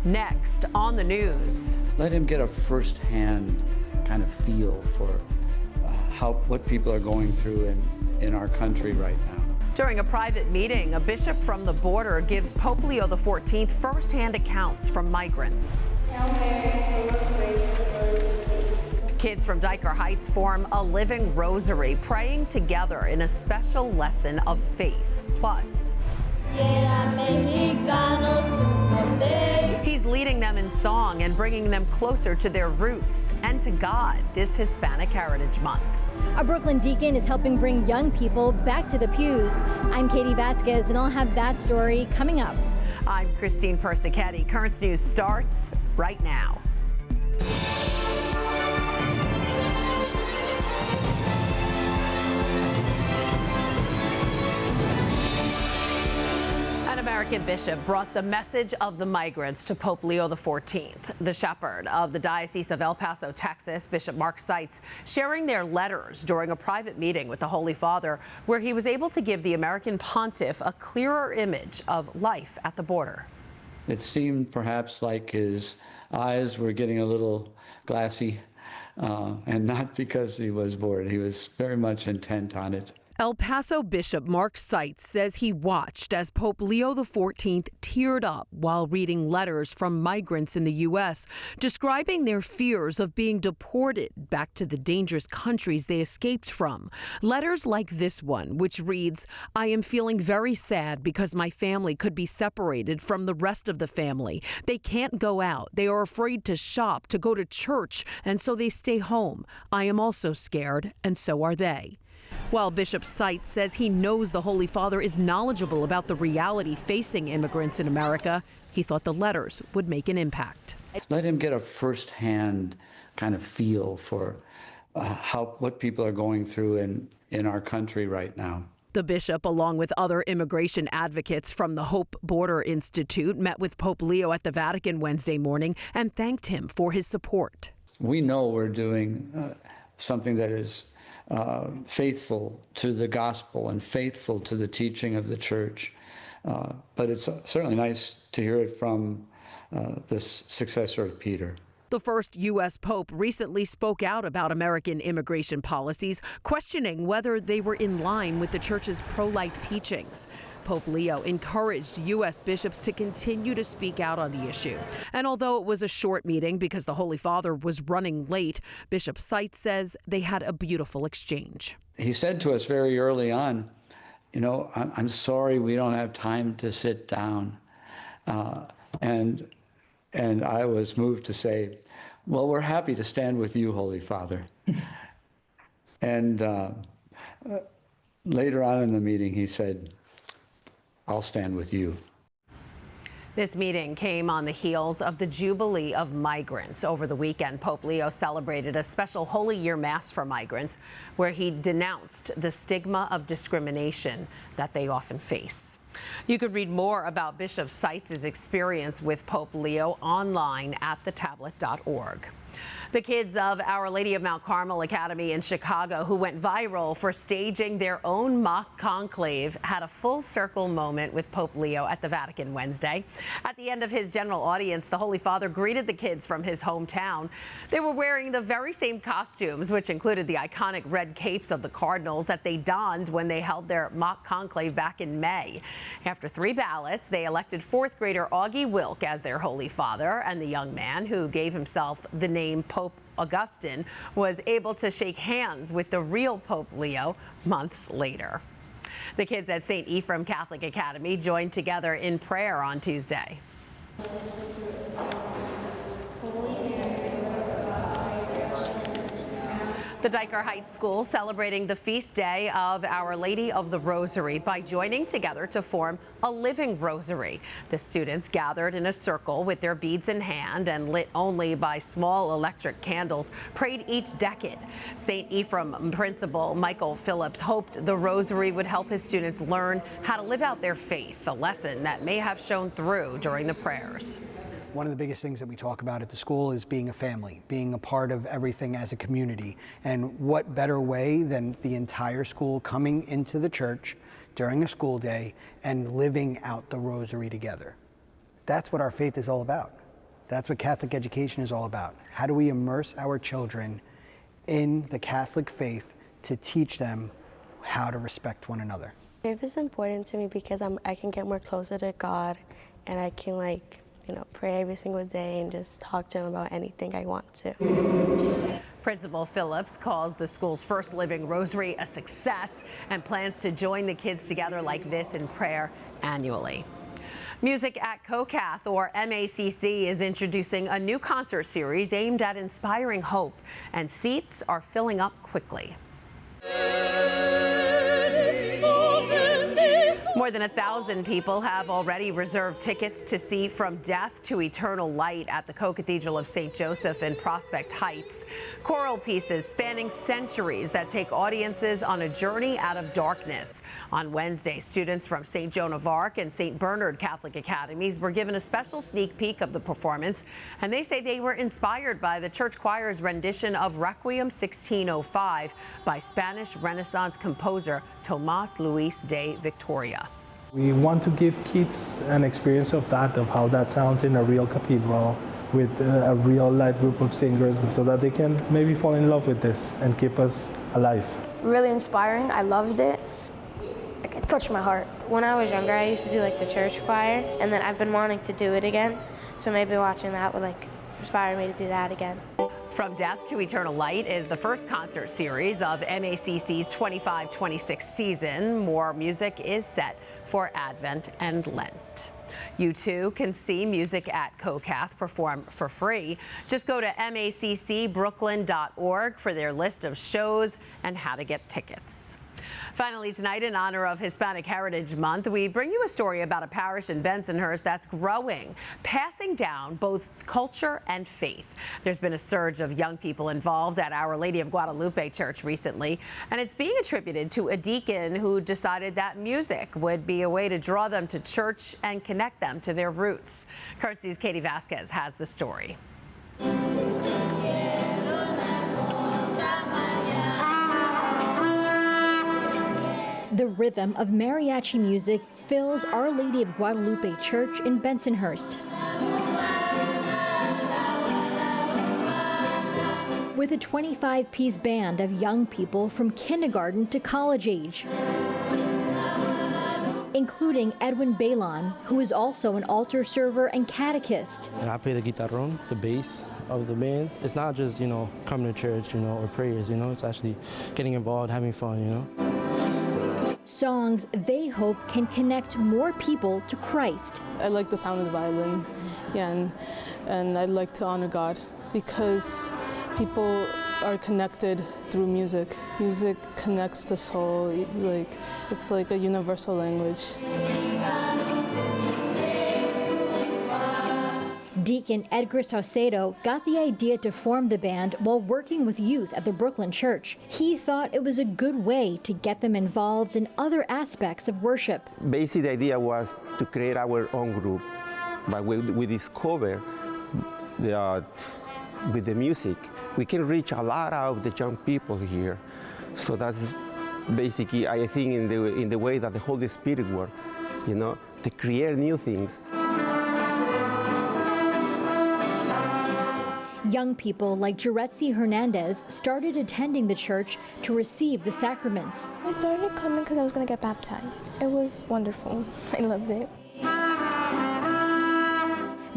Next on the news. Let him get a first-hand kind of feel for what people are going through in our country right now. During a private meeting, a bishop from the border gives Pope Leo XIV first-hand accounts from migrants. Kids from Diker Heights form a living rosary, praying together in a special lesson of faith. Plus, he's leading them in song and bringing them closer to their roots and to God this Hispanic Heritage Month. A Brooklyn deacon is helping bring young people back to the pews. I'm Katie Vasquez, and I'll have that story coming up. I'm Christine Persichetti. Currents News starts right now. An American bishop brought the message of the migrants to Pope Leo XIV. The shepherd of the Diocese of El Paso, Texas, Bishop Mark Seitz, sharing their letters during a private meeting with the Holy Father, where he was able to give the American pontiff a clearer image of life at the border. It seemed perhaps like his eyes were getting a little glassy, and not because he was bored. He was very much intent on it. El Paso Bishop Mark Seitz says he watched as Pope Leo XIV teared up while reading letters from migrants in the U.S., describing their fears of being deported back to the dangerous countries they escaped from. Letters like this one, which reads, "I am feeling very sad because my family could be separated from the rest of the family. They can't go out. They are afraid to shop, to go to church, and so they stay home. I am also scared, and so are they." While Bishop Seitz says he knows the Holy Father is knowledgeable about the reality facing immigrants in America, he thought the letters would make an impact. Let him get a first-hand kind of feel for what people are going through in our country right now. The bishop, along with other immigration advocates from the Hope Border Institute, met with Pope Leo at the Vatican Wednesday morning and thanked him for his support. We know we're doing something that is faithful to the gospel and faithful to the teaching of the church. But it's certainly nice to hear it from this successor of Peter. The first U.S. Pope recently spoke out about American immigration policies, questioning whether they were in line with the church's pro-life teachings. Pope Leo encouraged U.S. bishops to continue to speak out on the issue. And although it was a short meeting because the Holy Father was running late, Bishop Seitz says they had a beautiful exchange. He said to us very early on, you know, I'm sorry we don't have time to sit down. And I was moved to say, well, we're happy to stand with you, Holy Father. And later on in the meeting, he said, I'll stand with you. This meeting came on the heels of the Jubilee of Migrants. Over the weekend, Pope Leo celebrated a special Holy Year Mass for migrants, where he denounced the stigma of discrimination that they often face. You could read more about Bishop Seitz's experience with Pope Leo online at thetablet.org. The kids of Our Lady of Mount Carmel Academy in Chicago, who went viral for staging their own mock conclave, had a full circle moment with Pope Leo at the Vatican Wednesday. At the end of his general audience, the Holy Father greeted the kids from his hometown. They were wearing the very same costumes, which included the iconic red capes of the Cardinals that they donned when they held their mock conclave back in May. After 3 ballots, they elected 4th grader Augie Wilk as their Holy Father, and the young man, who gave himself the name Pope Augustine, was able to shake hands with the real Pope Leo months later. The kids at St. Ephraim Catholic Academy joined together in prayer on Tuesday. The Diker Heights School celebrating the feast day of Our Lady of the Rosary by joining together to form a living rosary. The students gathered in a circle with their beads in hand and, lit only by small electric candles, prayed each decade. St. Ephraim principal Michael Phillips hoped the rosary would help his students learn how to live out their faith, a lesson that may have shown through during the prayers. One of the biggest things that we talk about at the school is being a family, being a part of everything as a community. And what better way than the entire school coming into the church during a school day and living out the rosary together. That's what our faith is all about. That's what Catholic education is all about. How do we immerse our children in the Catholic faith to teach them how to respect one another? Faith is important to me because I can get more closer to God, and I can pray every single day and just talk to him about anything I want to. Principal Phillips calls the school's first living rosary a success and plans to join the kids together like this in prayer annually. Music at COCATH, or MACC, is introducing a new concert series aimed at inspiring hope, and seats are filling up quickly. More than 1,000 people have already reserved tickets to see From Death to Eternal Light at the Co-Cathedral of St. Joseph in Prospect Heights. Choral pieces spanning centuries that take audiences on a journey out of darkness. On Wednesday, students from St. Joan of Arc and St. Bernard Catholic Academies were given a special sneak peek of the performance, and they say they were inspired by the church choir's rendition of Requiem 1605 by Spanish Renaissance composer Tomás Luis de Victoria. We want to give kids an experience of how that sounds in a real cathedral with a real live group of singers, so that they can maybe fall in love with this and keep us alive. Really inspiring. I loved it. It touched my heart. When I was younger, I used to do the church choir, and then I've been wanting to do it again. So maybe watching that would inspire me to do that again. From Death to Eternal Light is the first concert series of MACC's 25-26 season. More music is set for Advent and Lent. You too can see Music at COCATH perform for free. Just go to maccbrooklyn.org for their list of shows and how to get tickets. Finally tonight, in honor of Hispanic Heritage Month, we bring you a story about a parish in Bensonhurst that's growing, passing down both culture and faith. There's been a surge of young people involved at Our Lady of Guadalupe Church recently, and it's being attributed to a deacon who decided that music would be a way to draw them to church and connect them to their roots. Currents News' Katie Vasquez has the story. The rhythm of mariachi music fills Our Lady of Guadalupe Church in Bensonhurst. With a 25-piece band of young people from kindergarten to college age, including Edwin Balon, who is also an altar server and catechist. And I play the guitarrón, the bass of the band. It's not just, coming to church, or prayers, it's actually getting involved, having fun, Songs they hope can connect more people to Christ. I like the sound of the violin, and I like to honor God because people are connected through music. Music connects the soul, it's like a universal language. Deacon Edgar Saucedo got the idea to form the band while working with youth at the Brooklyn church. He thought it was a good way to get them involved in other aspects of worship. Basically, the idea was to create our own group, but we discovered that with the music, we can reach a lot of the young people here. So that's basically, I think, in the way that the Holy Spirit works, to create new things. Young people like Juretzi Hernandez started attending the church to receive the sacraments. I started coming because I was going to get baptized. It was wonderful. I loved it.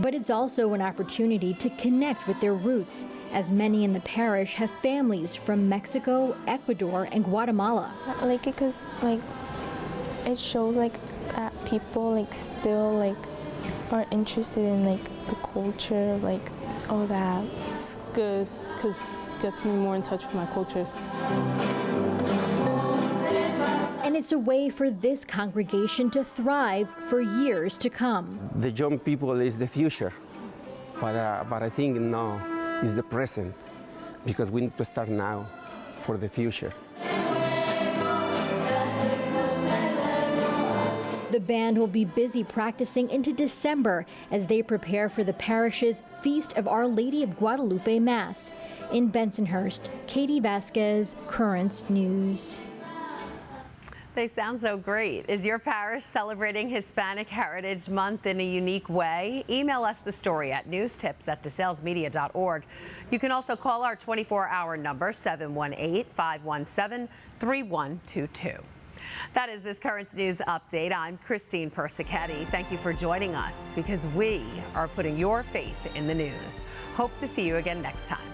But it's also an opportunity to connect with their roots, as many in the parish have families from Mexico, Ecuador, and Guatemala. I like it because it shows that people still are interested in the culture, all that. It's good because it gets me more in touch with my culture. And it's a way for this congregation to thrive for years to come. The young people is the future, but I think now is the present, because we need to start now for the future. The band will be busy practicing into December as they prepare for the parish's Feast of Our Lady of Guadalupe Mass. In Bensonhurst, Katie Vasquez, Currents News. They sound so great. Is your parish celebrating Hispanic Heritage Month in a unique way? Email us the story at newstips@desalesmedia.org. You can also call our 24-hour number, 718-517-3122. That is this Currents News Update. I'm Christine Persichetti. Thank you for joining us, because we are putting your faith in the news. Hope to see you again next time.